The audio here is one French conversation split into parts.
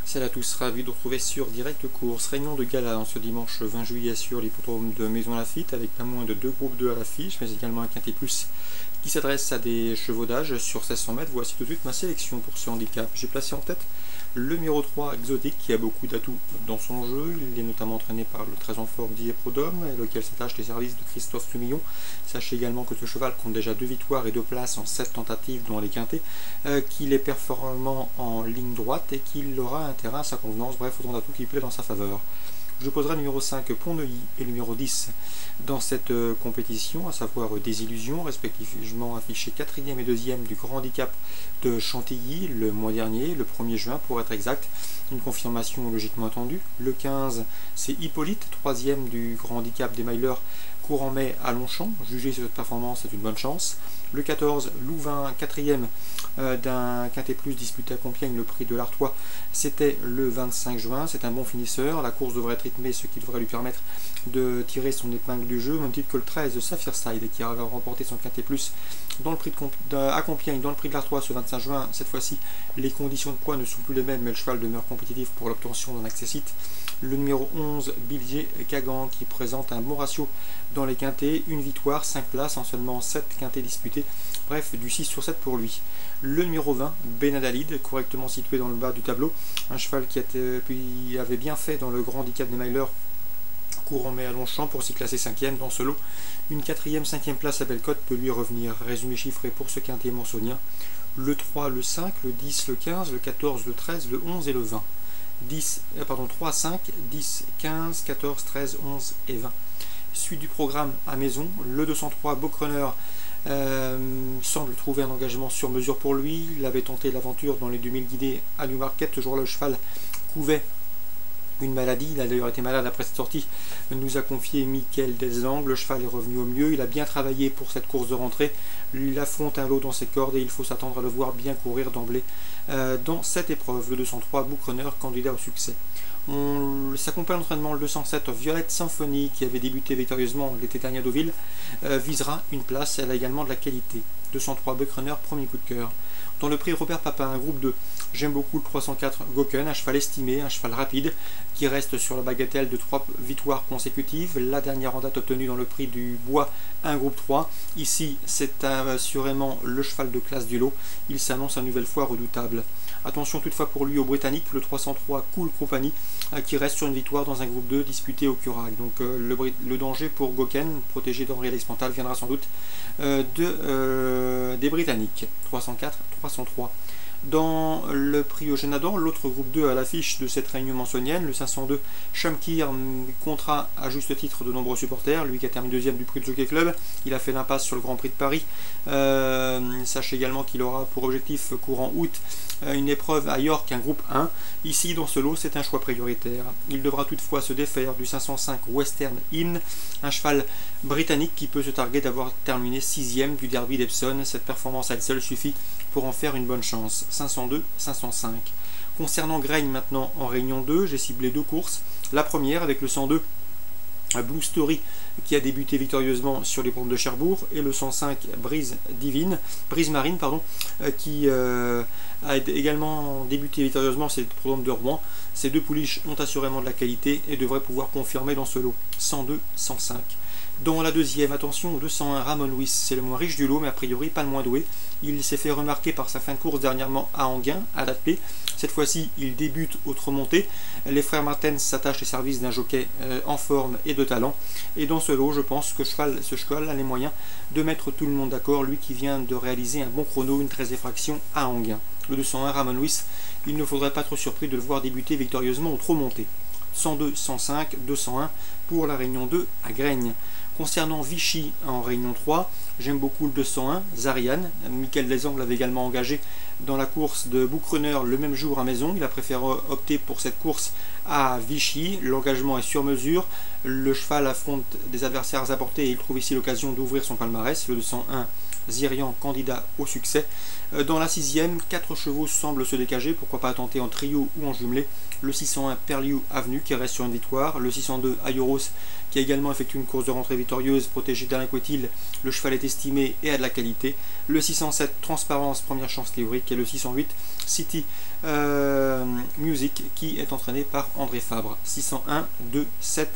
Salut à tous, ravi de vous retrouver sur Direct Course. Réunion de gala en ce dimanche 20 juillet sur l'hippodrome de Maison Lafitte avec pas moins de 2 groupes 2 à l'affiche, mais également un quintet plus qui s'adresse à des chevaux d'âge sur 1600 mètres. Voici tout de suite ma sélection pour ce handicap. J'ai placé en tête le numéro 3 Exotique qui a beaucoup d'atouts dans son jeu. Il est notamment entraîné par le très en forme Didier Prodhomme, lequel s'attache les services de Christophe Lumillon. Sachez également que ce cheval compte déjà 2 victoires et 2 places en 7 tentatives dans les quintets, qu'il est performant en ligne droite et qu'il aura un terrain à sa convenance. Bref, autant d'atouts qui plaît dans sa faveur. Je poserai le numéro 5 Pont-Neuilly et le numéro 10 dans cette compétition, à savoir Désillusion, respectivement affichés 4e et 2e du grand handicap de Chantilly le mois dernier, le 1er juin pour être exact. Une confirmation logiquement attendue. Le 15, c'est Hippolyte, 3e du grand handicap des Maileurs, courant mai à Longchamp. Juger sur cette performance, c'est une bonne chance. Le 14, Louvain, 4e d'un quintet plus disputé à Compiègne, le prix de l'Artois, c'était le 25 juin. C'est un bon finisseur. La course devrait être rythmée, ce qui devrait lui permettre de tirer son épingle du jeu, même titre que le 13, Saphireside, qui a remporté son quintet plus dans le prix à Compiègne, dans le prix de l'Artois ce 25 juin. Cette fois-ci, les conditions de poids ne sont plus les mêmes, mais le cheval demeure compétitif pour l'obtention d'un accessite. Le numéro 11, Bilgier Kagan, qui présente un bon ratio dans les quintets, une victoire, 5 places en seulement 7 quintets disputés, bref, du 6 sur 7 pour lui. Le numéro 20, Benadalid, correctement situé dans le bas du tableau, un cheval qui avait bien fait dans le grand handicap des Maileurs, courant mai à Longchamp pour s'y classer 5e dans ce lot. Une 4e, 5e place à Bellecote peut lui revenir. Résumé chiffré pour ce quintet monsonien: le 3, le 5, le 10, le 15, le 14, le 13, le 11 et le 20. 3, 5, 10, 15, 14, 13, 11 et 20. Suite du programme à Maison, le 203 Bocrunner semble trouver un engagement sur mesure pour lui. Il avait tenté l'aventure dans les 2000 guidés à Newmarket. Toujours le cheval couvait une maladie. Il a d'ailleurs été malade après cette sortie, nous a confié Mickaël Deslandes. Le cheval est revenu au mieux, il a bien travaillé pour cette course de rentrée, il affronte un lot dans ses cordes et il faut s'attendre à le voir bien courir d'emblée dans cette épreuve. Le 203 Bocrunner, candidat au succès. Sa compagne d'entraînement, le 207 Violette Symphonie, qui avait débuté victorieusement l'été dernier à Deauville, visera une place. Elle a également de la qualité. 203 Bocrunner, premier coup de cœur. Dans le prix Robert Papin, un groupe 2, j'aime beaucoup le 304 Goken, un cheval estimé, un cheval rapide, qui reste sur la bagatelle de 3 victoires consécutives. La dernière en date obtenue dans le prix du Bois, un groupe 3. Ici, c'est assurément le cheval de classe du lot. Il s'annonce une nouvelle fois redoutable. Attention toutefois pour lui au Britannique, le 303 Cool Company, qui reste sur une victoire dans un groupe 2 disputé au Curac. Donc le danger pour Goken, protégé d'Henri Alexpantal, viendra sans doute des Britanniques. 304, 303. Dans le prix Eugène Adam, l'autre groupe 2 à l'affiche de cette réunion mensonienne, le 502 Shamkir comptera à juste titre de nombreux supporters, lui qui a terminé 2e du prix de Jockey Club. Il a fait l'impasse sur le Grand Prix de Paris. Sachez également qu'il aura pour objectif courant août une épreuve à York, un groupe 1. Ici, dans ce lot, c'est un choix prioritaire. Il devra toutefois se défaire du 505 Western Hymn, un cheval britannique qui peut se targuer d'avoir terminé 6e du derby d'Epsom. Cette performance à elle seule suffit pour en faire une bonne chance. 502, 505. Concernant Graigne maintenant en réunion 2, j'ai ciblé 2 courses. La première avec le 102 Blue Story qui a débuté victorieusement sur les pompes de Cherbourg, et le 105 Brise Marine qui a également débuté victorieusement sur les pompes de Rouen. Ces 2 pouliches ont assurément de la qualité et devraient pouvoir confirmer dans ce lot. 102, 105. Dans la deuxième, attention au 201 Ramon Luis, c'est le moins riche du lot, mais a priori pas le moins doué. Il s'est fait remarquer par sa fin de course dernièrement à Anguin, à l'ATP. Cette fois-ci, il débute autre montée. Les frères Martens s'attachent les services d'un jockey en forme et de talent. Et dans ce lot, je pense que ce cheval a les moyens de mettre tout le monde d'accord, lui qui vient de réaliser un bon chrono, une 13e fraction à Anguin. Le 201 Ramon Luis, il ne faudrait pas trop surpris de le voir débuter victorieusement ou trop monté. 102, 105, 201 pour la réunion 2 à Graigne. Concernant Vichy en réunion 3, j'aime beaucoup le 201 Zarian. Mickaël Deslandes l'avait également engagé dans la course de Bocrunner le même jour à Maison. Il a préféré opter pour cette course à Vichy. L'engagement est sur mesure. Le cheval affronte des adversaires à portée et il trouve ici l'occasion d'ouvrir son palmarès. Le 201 Zirian, candidat au succès. Dans la 6e, 4 chevaux semblent se dégager, pourquoi pas tenter en trio ou en jumelé. Le 601 Perliou Avenue qui reste sur une victoire, le 602 Ayoros qui a également effectué une course de rentrée victorieuse, protégé d'Alain Coetil, le cheval est estimé et a de la qualité. Le 607 Transparence, première chance théorique, et le 608 City Music qui est entraîné par André Fabre. 601, 2, 7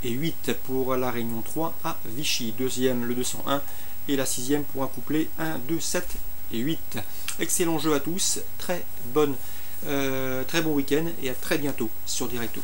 et 8 pour la Réunion 3 à Vichy. Deuxième le 201 et la 6e pour un couplet 1, 2, 7 et 8. Excellent jeu à tous, très bon week-end et à très bientôt sur Directo.